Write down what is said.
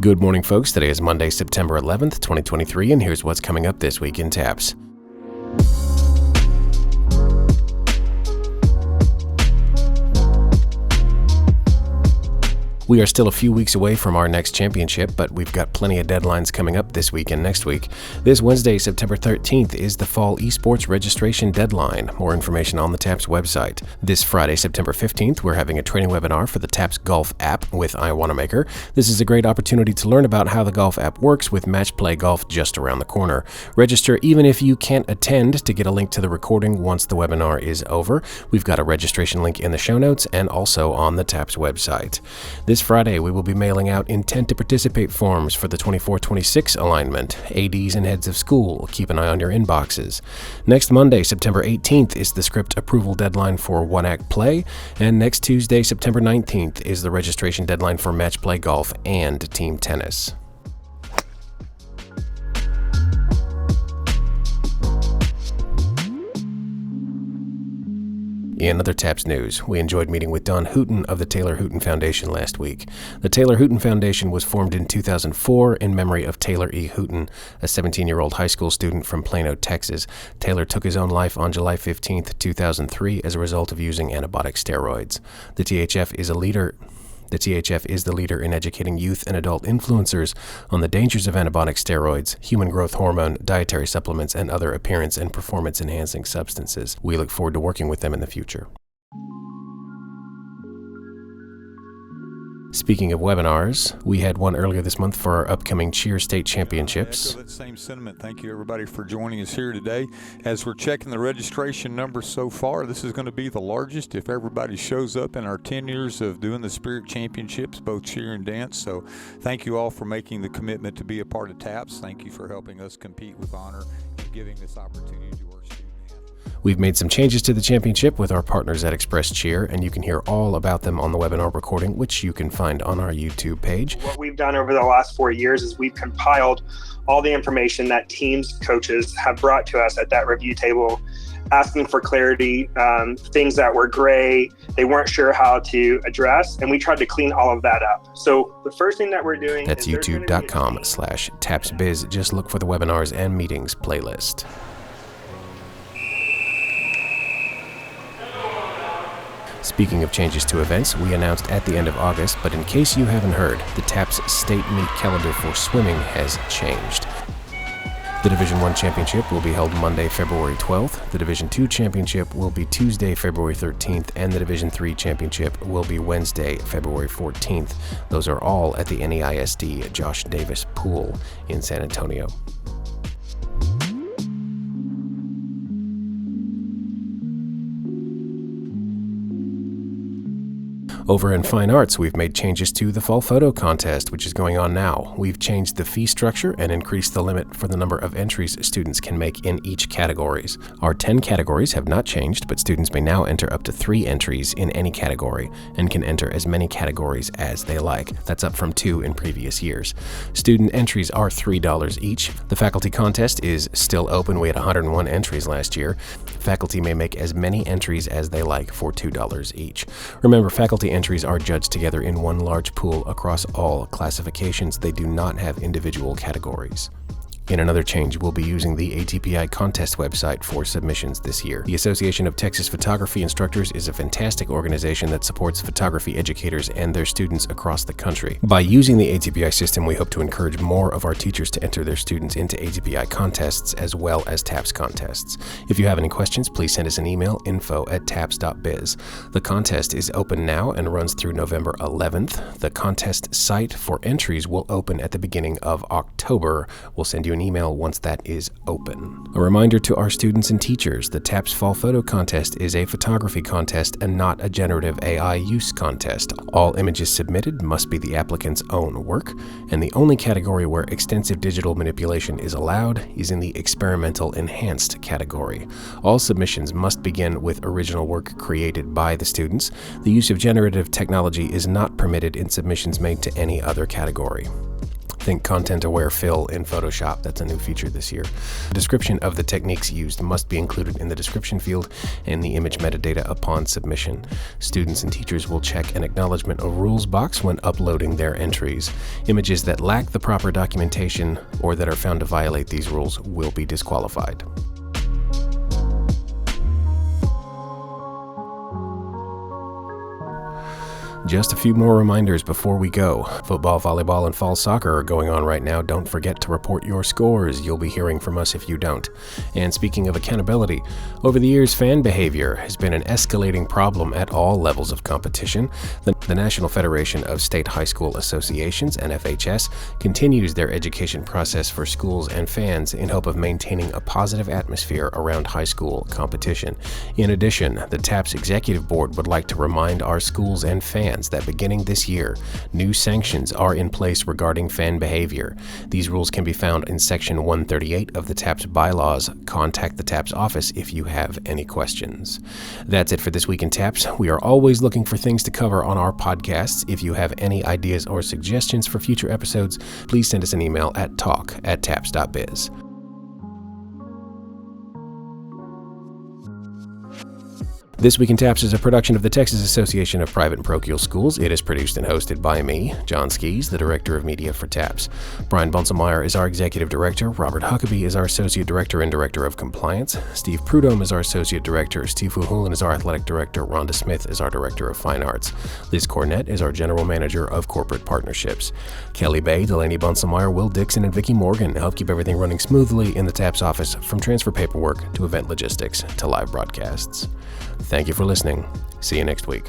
Good morning, folks. Today is Monday, September 11th, 2023, and here's what's coming up this week in TAPPS. We are still a few weeks away from our next championship, but we've got plenty of deadlines coming up this week and next week. This Wednesday, September 13th, is the fall esports registration deadline. More information on the TAPPS website. This Friday, September 15th, we're having a training webinar for the TAPPS Golf app with iWannamaker. This is a great opportunity to learn about how the golf app works with Match Play Golf just around the corner. Register even if you can't attend to get a link to the recording once the webinar is over. We've got a registration link in the show notes and also on the TAPPS website. This Friday, we will be mailing out intent to participate forms for the 24-26 alignment. ADs and heads of school, keep an eye on your inboxes. Next Monday, September 18th, is the script approval deadline for One Act Play, and next Tuesday, September 19th, is the registration deadline for Match Play Golf and Team Tennis. In other TAPPS news, we enjoyed meeting with Don Hooten of the Taylor Hooten Foundation last week. The Taylor Hooten Foundation was formed in 2004 in memory of Taylor E. Hooten, a 17-year-old high school student from Plano, Texas. Taylor took his own life on July 15, 2003 as a result of using anabolic steroids. The THF is the leader in educating youth and adult influencers on the dangers of anabolic steroids, human growth hormone, dietary supplements, and other appearance and performance-enhancing substances. We look forward to working with them in the future. Speaking of webinars, we had one earlier this month for our upcoming Cheer State Championships. That same sentiment. Thank you, everybody, for joining us here today. As we're checking the registration numbers so far, this is going to be the largest if everybody shows up in our 10 years of doing the Spirit Championships, both cheer and dance. So thank you all for making the commitment to be a part of TAPPS. Thank you for helping us compete with honor and giving this opportunity to our student athletes. We've made some changes to the championship with our partners at Express Cheer, and you can hear all about them on the webinar recording, which you can find on our YouTube page. What we've done over the last 4 years is we've compiled all the information that teams, coaches have brought to us at that review table, asking for clarity, things that were gray, they weren't sure how to address, and we tried to clean all of that up. So the first thing that we're doing That's youtube.com/TAPPSBiz. Just look for the webinars and meetings playlist. Speaking of changes to events, we announced at the end of August, but in case you haven't heard, the TAPPS State Meet calendar for swimming has changed. The Division I Championship will be held Monday, February 12th, the Division II Championship will be Tuesday, February 13th, and the Division III Championship will be Wednesday, February 14th. Those are all at the NEISD Josh Davis Pool in San Antonio. Over in Fine Arts, we've made changes to the Fall Photo Contest, which is going on now. We've changed the fee structure and increased the limit for the number of entries students can make in each categories. Our 10 categories have not changed, but students may now enter up to 3 entries in any category and can enter as many categories as they like. That's up from 2 in previous years. Student entries are $3 each. The faculty contest is still open. We had 101 entries last year. Faculty may make as many entries as they like for $2 each. Remember, faculty entries are judged together in one large pool across all classifications. They do not have individual categories. In another change, we'll be using the ATPI contest website for submissions this year. The Association of Texas Photography Instructors is a fantastic organization that supports photography educators and their students across the country. By using the ATPI system, we hope to encourage more of our teachers to enter their students into ATPI contests as well as TAPPS contests. If you have any questions, please send us an email, info@tapps.biz. The contest is open now and runs through November 11th. The contest site for entries will open at the beginning of October. We'll send you an email once that is open. A reminder to our students and teachers, the TAPPS Fall Photo Contest is a photography contest and not a generative AI use contest. All images submitted must be the applicant's own work, and the only category where extensive digital manipulation is allowed is in the experimental enhanced category. All submissions must begin with original work created by the students. The use of generative technology is not permitted in submissions made to any other category. Think content-aware fill in Photoshop. That's a new feature this year. A description of the techniques used must be included in the description field and the image metadata upon submission. Students and teachers will check an acknowledgement of rules box when uploading their entries. Images that lack the proper documentation or that are found to violate these rules will be disqualified. Just a few more reminders before we go. Football, volleyball, and fall soccer are going on right now. Don't forget to report your scores. You'll be hearing from us if you don't. And speaking of accountability, over the years, fan behavior has been an escalating problem at all levels of competition. The National Federation of State High School Associations, NFHS, continues their education process for schools and fans in hope of maintaining a positive atmosphere around high school competition. In addition, the TAPPS Executive Board would like to remind our schools and fans that beginning this year, new sanctions are in place regarding fan behavior. These rules can be found in Section 138 of the TAPPS bylaws. Contact the TAPPS office if you have any questions. That's it for this week in TAPPS. We are always looking for things to cover on our podcasts. If you have any ideas or suggestions for future episodes, please send us an email at talk@tapps.biz. This Week in TAPPS is a production of the Texas Association of Private and Parochial Schools. It is produced and hosted by me, John Skies, the Director of Media for TAPPS. Brian Bunselmeyer is our Executive Director. Robert Huckabee is our Associate Director and Director of Compliance. Steve Prudhomme is our Associate Director. Steve Fuhulan is our Athletic Director. Rhonda Smith is our Director of Fine Arts. Liz Cornett is our General Manager of Corporate Partnerships. Kelly Bay, Delaney Bunselmeyer, Will Dixon, and Vicki Morgan help keep everything running smoothly in the TAPPS office, from transfer paperwork to event logistics to live broadcasts. Thank you for listening. See you next week.